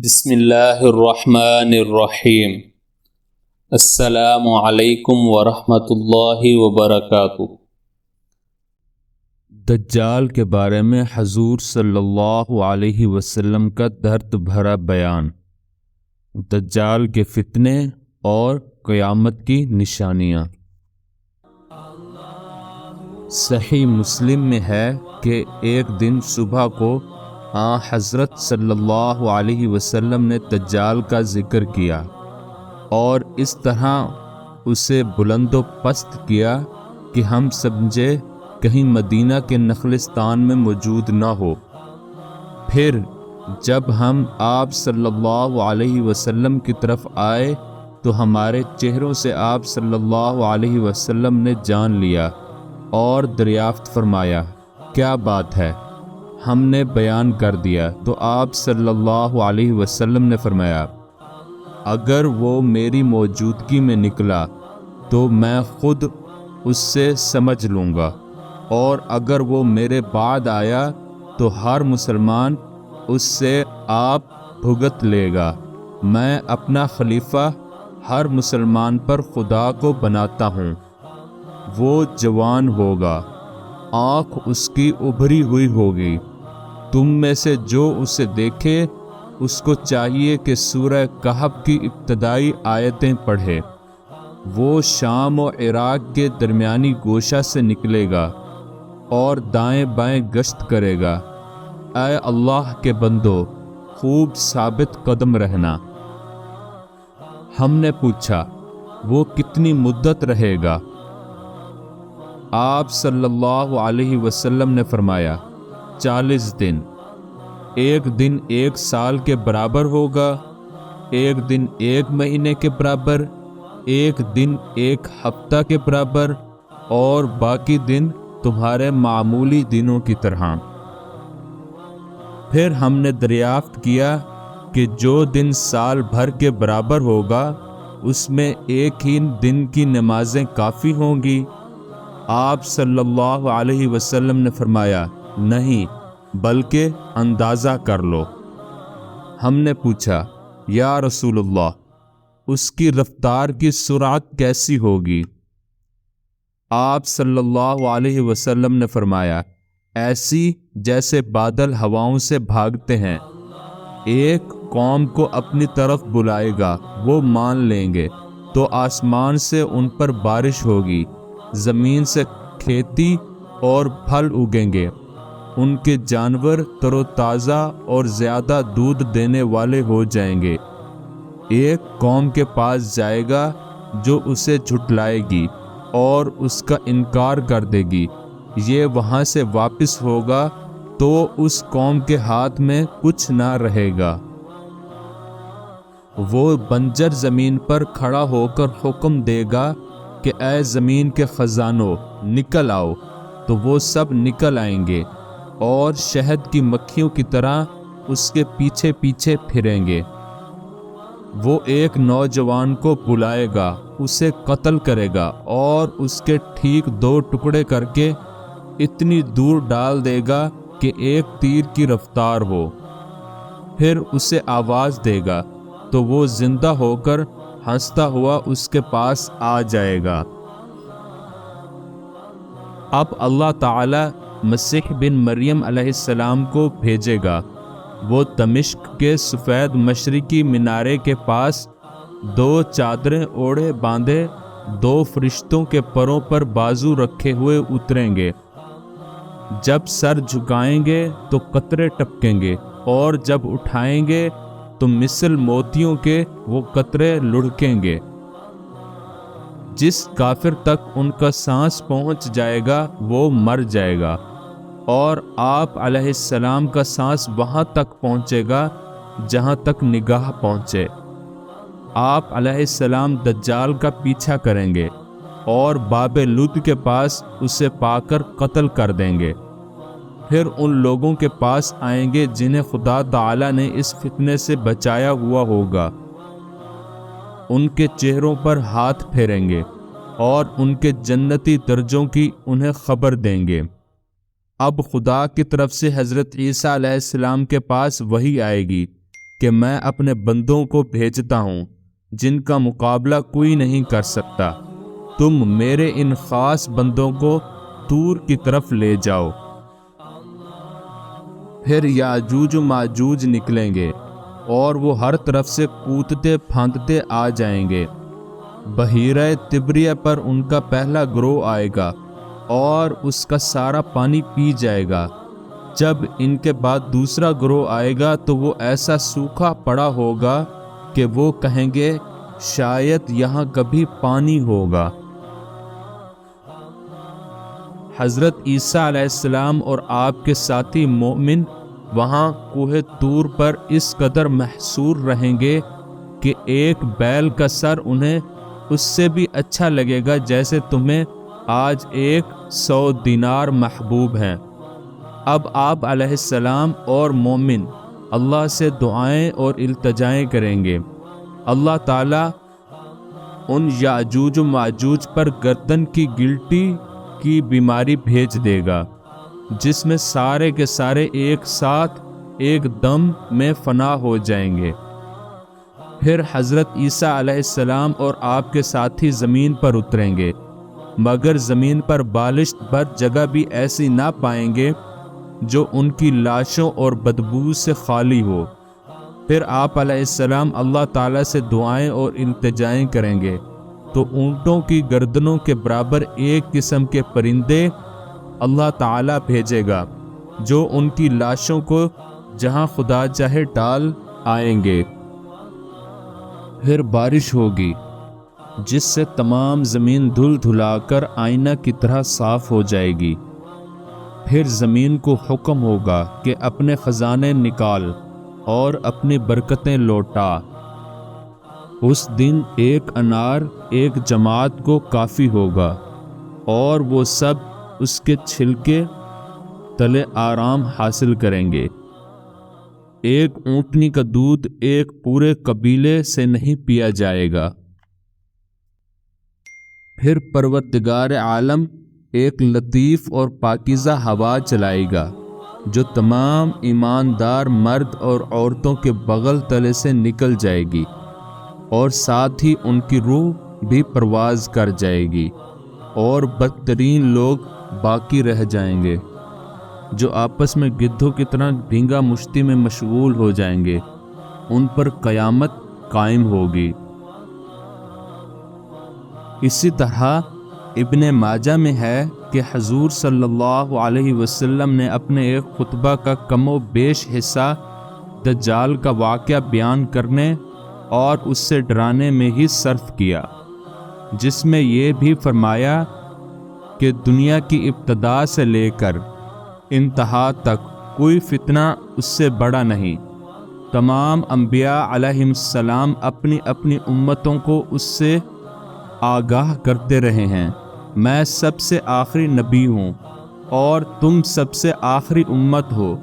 بسم اللہ الرحمن الرحیم۔ السلام علیکم ورحمۃ اللہ وبرکاتہ۔ دجال کے بارے میں حضور صلی اللہ علیہ وسلم کا درد بھرا بیان، دجال کے فتنے اور قیامت کی نشانیاں۔ صحیح مسلم میں ہے کہ ایک دن صبح کو حضرت صلی اللہ علیہ وسلم نے دجال کا ذکر کیا اور اس طرح اسے بلند و پست کیا کہ ہم سمجھے کہیں مدینہ کے نخلستان میں موجود نہ ہو۔ پھر جب ہم آپ صلی اللہ علیہ وسلم کی طرف آئے تو ہمارے چہروں سے آپ صلی اللہ علیہ وسلم نے جان لیا اور دریافت فرمایا، کیا بات ہے؟ ہم نے بیان کر دیا تو آپ صلی اللہ علیہ وسلم نے فرمایا، اگر وہ میری موجودگی میں نکلا تو میں خود اس سے سمجھ لوں گا، اور اگر وہ میرے بعد آیا تو ہر مسلمان اس سے آپ بھگت لے گا۔ میں اپنا خلیفہ ہر مسلمان پر خدا کو بناتا ہوں۔ وہ جوان ہوگا، آنکھ اس کی ابھری ہوئی ہوگی۔ تم میں سے جو اسے دیکھے اس کو چاہیے کہ سورہ کہف کی ابتدائی آیتیں پڑھے۔ وہ شام و عراق کے درمیانی گوشہ سے نکلے گا اور دائیں بائیں گشت کرے گا۔ اے اللہ کے بندو، خوب ثابت قدم رہنا۔ ہم نے پوچھا، وہ کتنی مدت رہے گا؟ آپ صلی اللہ علیہ وسلم نے فرمایا، 40 دن۔ ایک دن 1 سال کے برابر ہوگا، ایک دن 1 مہینے کے برابر، ایک دن 1 ہفتہ کے برابر، اور باقی دن تمہارے معمولی دنوں کی طرح۔ پھر ہم نے دریافت کیا کہ جو دن سال بھر کے برابر ہوگا اس میں ایک ہی دن کی نمازیں کافی ہوں گی؟ آپ صلی اللہ علیہ وسلم نے فرمایا، نہیں، بلکہ اندازہ کر لو۔ ہم نے پوچھا، یا رسول اللہ، اس کی رفتار کی سرعت کیسی ہوگی؟ آپ صلی اللہ علیہ وسلم نے فرمایا، ایسی جیسے بادل ہواؤں سے بھاگتے ہیں۔ ایک قوم کو اپنی طرف بلائے گا، وہ مان لیں گے تو آسمان سے ان پر بارش ہوگی، زمین سے کھیتی اور پھل اگیں گے، ان کے جانور تر و تازہ اور زیادہ دودھ دینے والے ہو جائیں گے۔ ایک قوم کے پاس جائے گا جو اسے جھٹلائے گی اور اس کا انکار کر دے گی، یہ وہاں سے واپس ہوگا تو اس قوم کے ہاتھ میں کچھ نہ رہے گا۔ وہ بنجر زمین پر کھڑا ہو کر حکم دے گا کہ اے زمین کے خزانوں، نکل آؤ، تو وہ سب نکل آئیں گے اور شہد کی مکھیوں کی طرح اس کے پیچھے پیچھے پھریں گے۔ وہ ایک نوجوان کو بلائے گا، اسے قتل کرے گا اور اس کے ٹھیک 2 ٹکڑے کر کے اتنی دور ڈال دے گا کہ ایک تیر کی رفتار ہو۔ پھر اسے آواز دے گا تو وہ زندہ ہو کر ہنستا ہوا اس کے پاس آ جائے گا۔ اب اللہ تعالی مسیح بن مریم علیہ السلام کو بھیجے گا۔ وہ دمشق کے سفید مشرقی مینارے کے پاس 2 چادریں اوڑھے باندھے 2 فرشتوں کے پروں پر بازو رکھے ہوئے اتریں گے۔ جب سر جھکائیں گے تو قطرے ٹپکیں گے، اور جب اٹھائیں گے تو مثل موتیوں کے وہ قطرے لڑکیں گے۔ جس کافر تک ان کا سانس پہنچ جائے گا وہ مر جائے گا، اور آپ علیہ السلام کا سانس وہاں تک پہنچے گا جہاں تک نگاہ پہنچے۔ آپ علیہ السلام دجال کا پیچھا کریں گے اور باب لد کے پاس اسے پا کر قتل کر دیں گے۔ پھر ان لوگوں کے پاس آئیں گے جنہیں خدا تعالی نے اس فتنے سے بچایا ہوا ہوگا، ان کے چہروں پر ہاتھ پھیریں گے اور ان کے جنتی درجوں کی انہیں خبر دیں گے۔ اب خدا کی طرف سے حضرت عیسیٰ علیہ السلام کے پاس وحی آئے گی کہ میں اپنے بندوں کو بھیجتا ہوں جن کا مقابلہ کوئی نہیں کر سکتا، تم میرے ان خاص بندوں کو طور کی طرف لے جاؤ۔ پھر یاجوج و ماجوج نکلیں گے اور وہ ہر طرف سے کودتے پھاندتے آ جائیں گے۔ بحیرہ تبریہ پر ان کا پہلا گروہ آئے گا اور اس کا سارا پانی پی جائے گا۔ جب ان کے بعد دوسرا گروہ آئے گا تو وہ ایسا سوکھا پڑا ہوگا کہ وہ کہیں گے شاید یہاں کبھی پانی ہوگا۔ حضرت عیسیٰ علیہ السلام اور آپ کے ساتھی مومن وہاں کوہ طور پر اس قدر محصور رہیں گے کہ ایک بیل کا سر انہیں اس سے بھی اچھا لگے گا جیسے تمہیں آج 100 دینار محبوب ہیں۔ اب آپ علیہ السلام اور مومن اللہ سے دعائیں اور التجائیں کریں گے۔ اللہ تعالیٰ ان یاجوج و ماجوج پر گردن کی گلٹی کی بیماری بھیج دے گا، جس میں سارے کے سارے ایک ساتھ ایک دم میں فنا ہو جائیں گے۔ پھر حضرت عیسیٰ علیہ السلام اور آپ کے ساتھی زمین پر اتریں گے، مگر زمین پر بالشت بھر جگہ بھی ایسی نہ پائیں گے جو ان کی لاشوں اور بدبو سے خالی ہو۔ پھر آپ علیہ السلام اللہ تعالیٰ سے دعائیں اور التجائیں کریں گے تو اونٹوں کی گردنوں کے برابر ایک قسم کے پرندے اللہ تعالیٰ بھیجے گا جو ان کی لاشوں کو جہاں خدا چاہے ڈال آئیں گے۔ پھر بارش ہوگی جس سے تمام زمین دھل دھلا کر آئینہ کی طرح صاف ہو جائے گی۔ پھر زمین کو حکم ہوگا کہ اپنے خزانے نکال اور اپنی برکتیں لوٹا۔ اس دن ایک انار ایک جماعت کو کافی ہوگا اور وہ سب اس کے چھلکے تلے آرام حاصل کریں گے۔ ایک اونٹنی کا دودھ ایک پورے قبیلے سے نہیں پیا جائے گا۔ پھر پروردگار عالم ایک لطیف اور پاکیزہ ہوا چلائے گا جو تمام ایماندار مرد اور عورتوں کے بغل تلے سے نکل جائے گی، اور ساتھ ہی ان کی روح بھی پرواز کر جائے گی، اور بدترین لوگ باقی رہ جائیں گے جو آپس میں گدھوں کی طرح ڈھینگا مشتی میں مشغول ہو جائیں گے۔ ان پر قیامت قائم ہوگی۔ اسی طرح ابن ماجہ میں ہے کہ حضور صلی اللہ علیہ وسلم نے اپنے ایک خطبہ کا کم و بیش حصہ دجال کا واقعہ بیان کرنے اور اس سے ڈرانے میں ہی صرف کیا، جس میں یہ بھی فرمایا کہ دنیا کی ابتدا سے لے کر انتہا تک کوئی فتنہ اس سے بڑا نہیں۔ تمام انبیاء علیہم السلام اپنی اپنی امتوں کو اس سے آگاہ کرتے رہے ہیں۔ میں سب سے آخری نبی ہوں اور تم سب سے آخری امت ہو،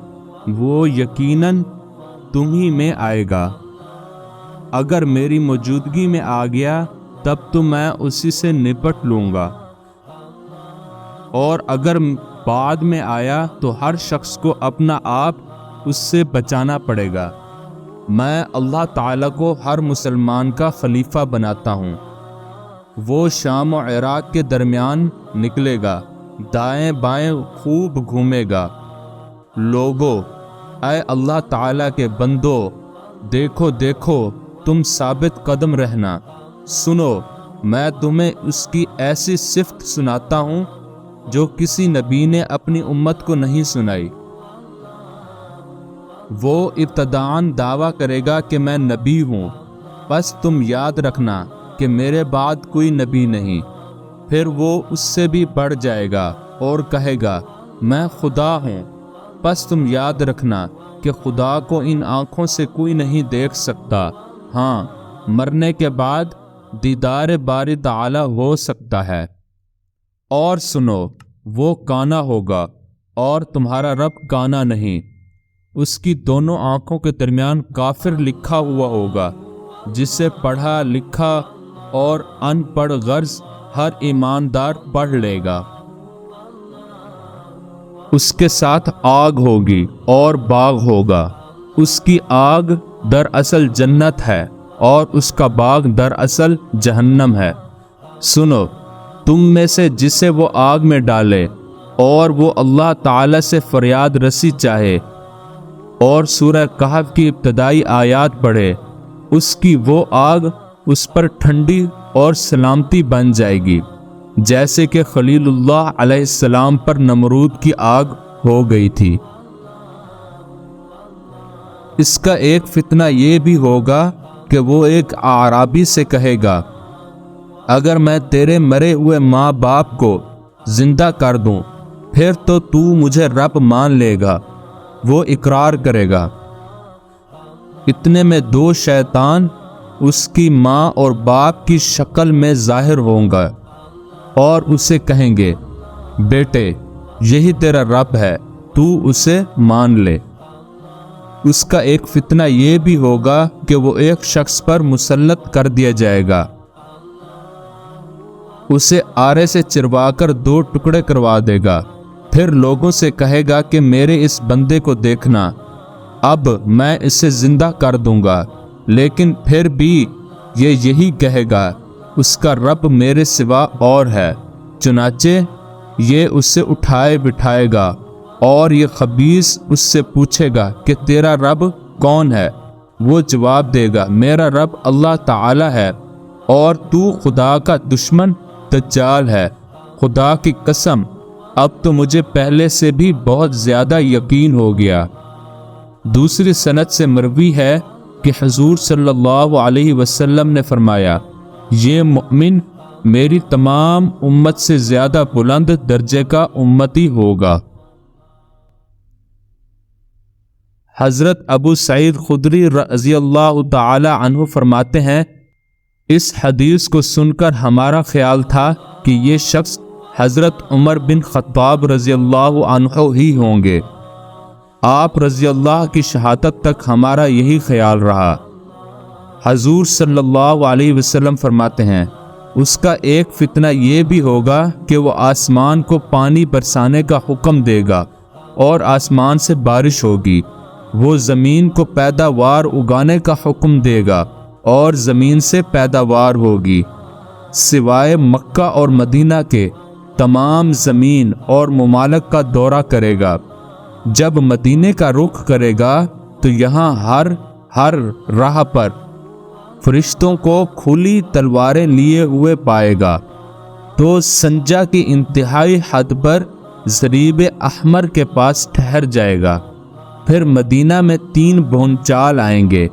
وہ یقیناً تم ہی میں آئے گا۔ اگر میری موجودگی میں آ گیا تب تو میں اسی سے نپٹ لوں گا، اور اگر بعد میں آیا تو ہر شخص کو اپنا آپ اس سے بچانا پڑے گا۔ میں اللہ تعالیٰ کو ہر مسلمان کا خلیفہ بناتا ہوں۔ وہ شام و عراق کے درمیان نکلے گا، دائیں بائیں خوب گھومے گا۔ لوگو، اے اللہ تعالیٰ کے بندو، دیکھو دیکھو تم ثابت قدم رہنا۔ سنو، میں تمہیں اس کی ایسی صفت سناتا ہوں جو کسی نبی نے اپنی امت کو نہیں سنائی۔ وہ ابتداً دعویٰ کرے گا کہ میں نبی ہوں، بس تم یاد رکھنا کہ میرے بعد کوئی نبی نہیں۔ پھر وہ اس سے بھی بڑھ جائے گا اور کہے گا میں خدا ہوں، بس تم یاد رکھنا کہ خدا کو ان آنکھوں سے کوئی نہیں دیکھ سکتا، ہاں مرنے کے بعد دیدار باری تعالی ہو سکتا ہے۔ اور سنو، وہ کانا ہوگا اور تمہارا رب کانا نہیں۔ اس کی دونوں آنکھوں کے درمیان کافر لکھا ہوا ہوگا، جس سے پڑھا لکھا اور ان پڑھ غرض ہر ایماندار پڑھ لے گا۔ اس کے ساتھ آگ ہوگی اور باغ ہوگا، اس کی آگ دراصل جنت ہے اور اس کا باغ دراصل جہنم ہے۔ سنو، تم میں سے جسے وہ آگ میں ڈالے اور وہ اللہ تعالی سے فریاد رسی چاہے اور سورہ کہف کی ابتدائی آیات پڑھے، اس کی وہ آگ اس پر ٹھنڈی اور سلامتی بن جائے گی، جیسے کہ خلیل اللہ علیہ السلام پر نمرود کی آگ ہو گئی تھی۔ اس کا ایک فتنہ یہ بھی ہوگا کہ وہ ایک اعرابی سے کہے گا، اگر میں تیرے مرے ہوئے ماں باپ کو زندہ کر دوں پھر تو تو مجھے رب مان لے گا۔ وہ اقرار کرے گا۔ اتنے میں دو شیطان اس کی ماں اور باپ کی شکل میں ظاہر ہوں گا اور اسے کہیں گے، بیٹے یہی تیرا رب ہے، تو اسے مان لے۔ اس کا ایک فتنہ یہ بھی ہوگا کہ وہ ایک شخص پر مسلط کر دیا جائے گا، اسے آرے سے چروا کر دو ٹکڑے کروا دے گا، پھر لوگوں سے کہے گا کہ میرے اس بندے کو دیکھنا، اب میں اسے زندہ کر دوں گا، لیکن پھر بھی یہ یہی کہے گا اس کا رب میرے سوا اور ہے۔ چنانچہ یہ اسے اٹھائے بٹھائے گا اور یہ خبیث اس سے پوچھے گا کہ تیرا رب کون ہے؟ وہ جواب دے گا، میرا رب اللہ تعالی ہے اور تو خدا کا دشمن دجال ہے۔ خدا کی قسم، اب تو مجھے پہلے سے بھی بہت زیادہ یقین ہو گیا۔ دوسری سند سے مروی ہے کہ حضور صلی اللہ علیہ وسلم نے فرمایا، یہ مؤمن میری تمام امت سے زیادہ بلند درجے کا امتی ہوگا۔ حضرت ابو سعید خدری رضی اللہ تعالی عنہ فرماتے ہیں، اس حدیث کو سن کر ہمارا خیال تھا کہ یہ شخص حضرت عمر بن خطاب رضی اللہ عنہ ہی ہوں گے۔ آپ رضی اللہ کی شہادت تک ہمارا یہی خیال رہا۔ حضور صلی اللہ علیہ وسلم فرماتے ہیں، اس کا ایک فتنہ یہ بھی ہوگا کہ وہ آسمان کو پانی برسانے کا حکم دے گا اور آسمان سے بارش ہوگی۔ وہ زمین کو پیداوار اگانے کا حکم دے گا اور زمین سے پیداوار ہوگی۔ سوائے مکہ اور مدینہ کے تمام زمین اور ممالک کا دورہ کرے گا۔ جب مدینے کا رخ کرے گا تو یہاں ہر راہ پر فرشتوں کو کھلی تلواریں لیے ہوئے پائے گا، تو سنجا کی انتہائی حد پر ضریب احمر کے پاس ٹھہر جائے گا۔ پھر مدینہ میں 3 بھونچال آئیں گے،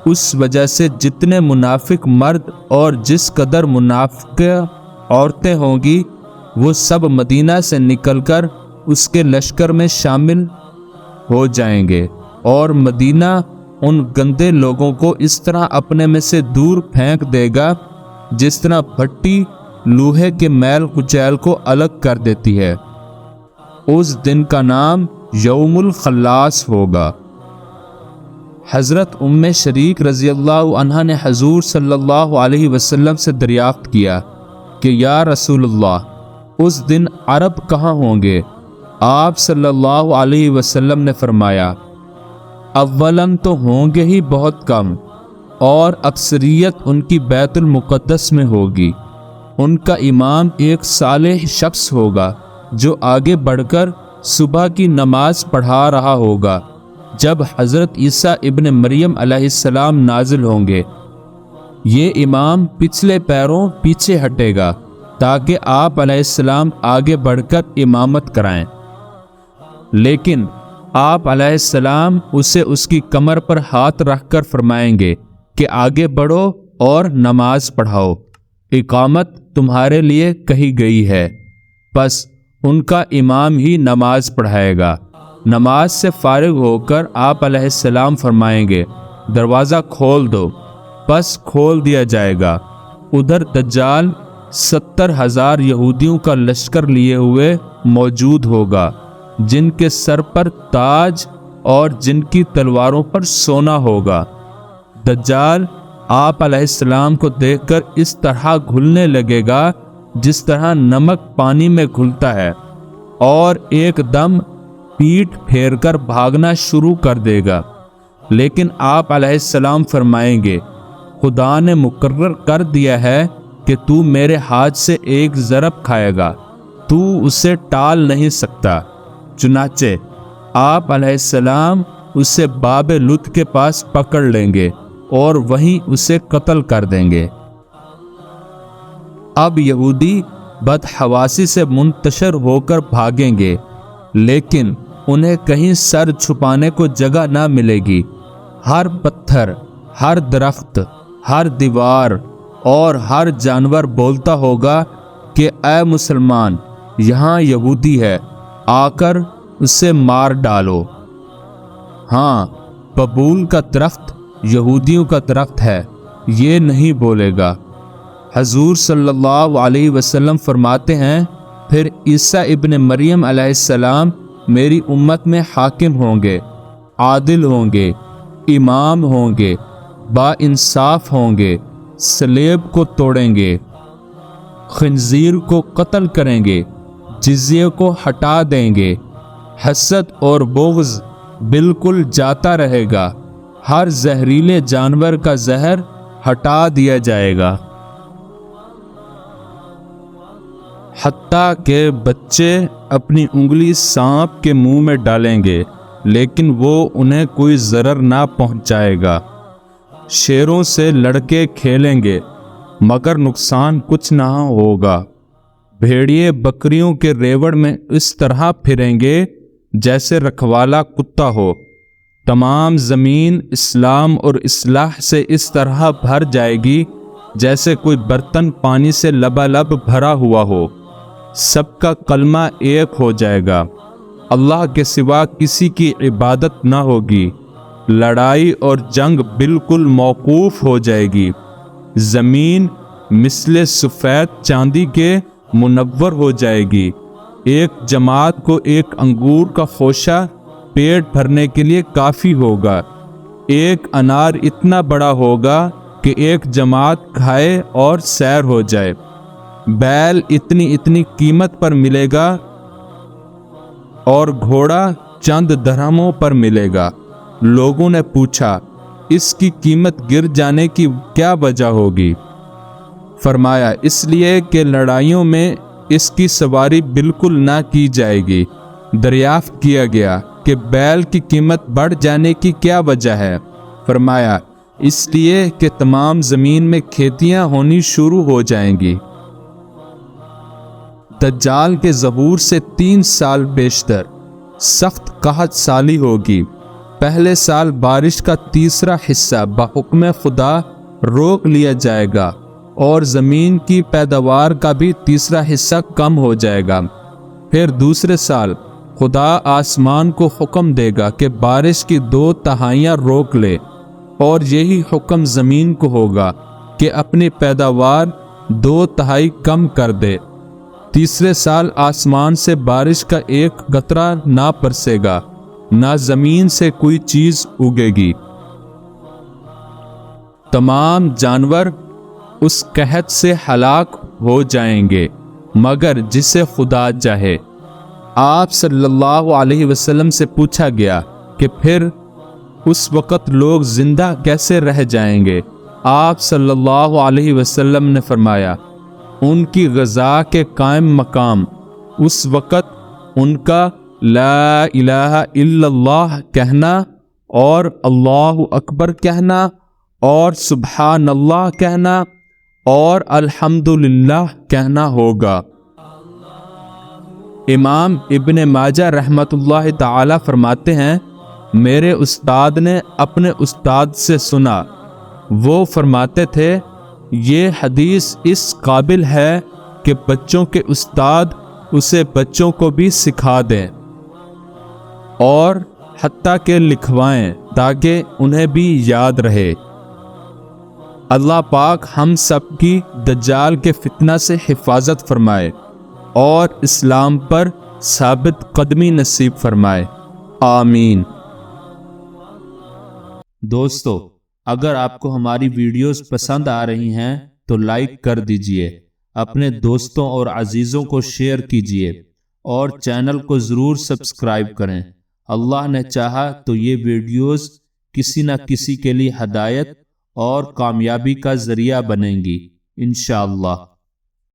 اس وجہ سے جتنے منافق مرد اور جس قدر منافق عورتیں ہوں گی وہ سب مدینہ سے نکل کر اس کے لشکر میں شامل ہو جائیں گے، اور مدینہ ان گندے لوگوں کو اس طرح اپنے میں سے دور پھینک دے گا جس طرح بھٹی لوہے کے میل کچیل کو الگ کر دیتی ہے۔ اس دن کا نام یوم الخلاص ہوگا۔ حضرت ام شریک رضی اللہ عنہا نے حضور صلی اللہ علیہ وسلم سے دریافت کیا کہ یا رسول اللہ، اس دن عرب کہاں ہوں گے؟ آپ صلی اللہ علیہ وسلم نے فرمایا، اولاً تو ہوں گے ہی بہت کم، اور اکثریت ان کی بیت المقدس میں ہوگی۔ ان کا امام ایک صالح شخص ہوگا جو آگے بڑھ کر صبح کی نماز پڑھا رہا ہوگا جب حضرت عیسیٰ ابن مریم علیہ السلام نازل ہوں گے۔ یہ امام پچھلے پیروں پیچھے ہٹے گا تاکہ آپ علیہ السلام آگے بڑھ کر امامت کرائیں، لیکن آپ علیہ السلام اسے اس کی کمر پر ہاتھ رکھ کر فرمائیں گے کہ آگے بڑھو اور نماز پڑھاؤ، اقامت تمہارے لیے کہی گئی ہے۔ پس ان کا امام ہی نماز پڑھائے گا۔ نماز سے فارغ ہو کر آپ علیہ السلام فرمائیں گے، دروازہ کھول دو، پس کھول دیا جائے گا۔ ادھر دجال 70,000 یہودیوں کا لشکر لیے ہوئے موجود ہوگا، جن کے سر پر تاج اور جن کی تلواروں پر سونا ہوگا۔ دجال آپ علیہ السلام کو دیکھ کر اس طرح گھلنے لگے گا جس طرح نمک پانی میں گھلتا ہے، اور ایک دم پیٹ پھیر کر بھاگنا شروع کر دے گا۔ لیکن آپ علیہ السلام فرمائیں گے خدا نے مقرر کر دیا ہے کہ تو میرے ہاتھ سے ایک ضرب کھائے گا، تو اسے ٹال نہیں سکتا۔ چنانچہ آپ علیہ السلام اسے باب لط کے پاس پکڑ لیں گے اور وہیں اسے قتل کر دیں گے۔ اب یہودی بدحواسی سے منتشر ہو کر بھاگیں گے، لیکن انہیں کہیں سر چھپانے کو جگہ نہ ملے گی۔ ہر پتھر، ہر درخت، ہر دیوار اور ہر جانور بولتا ہوگا کہ اے مسلمان، یہاں یہودی ہے، آ کر اسے مار ڈالو۔ ہاں، ببول کا درخت یہودیوں کا درخت ہے، یہ نہیں بولے گا۔ حضور صلی اللہ علیہ وسلم فرماتے ہیں، پھر عیسیٰ ابن مریم علیہ السلام میری امت میں حاکم ہوں گے، عادل ہوں گے، امام ہوں گے، با انصاف ہوں گے، صلیب کو توڑیں گے، خنزیر کو قتل کریں گے، جزیے کو ہٹا دیں گے، حسد اور بغض بالکل جاتا رہے گا، ہر زہریلے جانور کا زہر ہٹا دیا جائے گا، حتیٰ کہ بچے اپنی انگلی سانپ کے منہ میں ڈالیں گے لیکن وہ انہیں کوئی ضرر نہ پہنچائے گا، شیروں سے لڑکے کھیلیں گے مگر نقصان کچھ نہ ہوگا، بھیڑیے بکریوں کے ریوڑ میں اس طرح پھریں گے جیسے رکھوالا کتا ہو، تمام زمین اسلام اور اصلاح سے اس طرح بھر جائے گی جیسے کوئی برتن پانی سے لبالب بھرا ہوا ہو، سب کا کلمہ ایک ہو جائے گا، اللہ کے سوا کسی کی عبادت نہ ہوگی، لڑائی اور جنگ بالکل موقوف ہو جائے گی، زمین مثل سفید چاندی کے منور ہو جائے گی، ایک جماعت کو ایک انگور کا خوشہ پیٹ بھرنے کے لیے کافی ہوگا، ایک انار اتنا بڑا ہوگا کہ ایک جماعت کھائے اور سیر ہو جائے، بیل اتنی قیمت پر ملے گا اور گھوڑا چند درہموں پر ملے گا۔ لوگوں نے پوچھا، اس کی قیمت گر جانے کی کیا وجہ ہوگی؟ فرمایا، اس لیے کہ لڑائیوں میں اس کی سواری بالکل نہ کی جائے گی۔ دریافت کیا گیا کہ بیل کی قیمت بڑھ جانے کی کیا وجہ ہے؟ فرمایا، اس لیے کہ تمام زمین میں کھیتیاں ہونی شروع ہو جائیں گی۔ دجال کے ظہور سے 3 سال بیشتر سخت قحط سالی ہوگی۔ پہلے سال بارش کا تیسرا حصہ بحکم خدا روک لیا جائے گا اور زمین کی پیداوار کا بھی تیسرا حصہ کم ہو جائے گا۔ پھر دوسرے سال خدا آسمان کو حکم دے گا کہ بارش کی 2/3 روک لے، اور یہی حکم زمین کو ہوگا کہ اپنی پیداوار 2/3 کم کر دے۔ تیسرے سال آسمان سے بارش کا ایک قطرہ نہ برسے گا، نہ زمین سے کوئی چیز اگے گی۔ تمام جانور اس قحط سے ہلاک ہو جائیں گے مگر جسے خدا چاہے۔ آپ صلی اللہ علیہ وسلم سے پوچھا گیا کہ پھر اس وقت لوگ زندہ کیسے رہ جائیں گے؟ آپ صلی اللہ علیہ وسلم نے فرمایا، ان کی غذا کے قائم مقام اس وقت ان کا لا الہ الا اللہ کہنا اور اللہ اکبر کہنا اور سبحان اللہ کہنا اور الحمدللہ کہنا ہوگا۔ امام ابن ماجہ رحمۃ اللہ تعالی فرماتے ہیں، میرے استاد نے اپنے استاد سے سنا، وہ فرماتے تھے، یہ حدیث اس قابل ہے کہ بچوں کے استاد اسے بچوں کو بھی سکھا دیں اور حتیٰ کہ لکھوائیں تاکہ انہیں بھی یاد رہے۔ اللہ پاک ہم سب کی دجال کے فتنہ سے حفاظت فرمائے اور اسلام پر ثابت قدمی نصیب فرمائے، آمین۔ دوستو، اگر آپ کو ہماری ویڈیوز پسند آ رہی ہیں تو لائک کر دیجئے، اپنے دوستوں اور عزیزوں کو شیئر کیجئے اور چینل کو ضرور سبسکرائب کریں۔ اللہ نے چاہا تو یہ ویڈیوز کسی نہ کسی کے لیے ہدایت اور کامیابی کا ذریعہ بنیں گی انشاءاللہ۔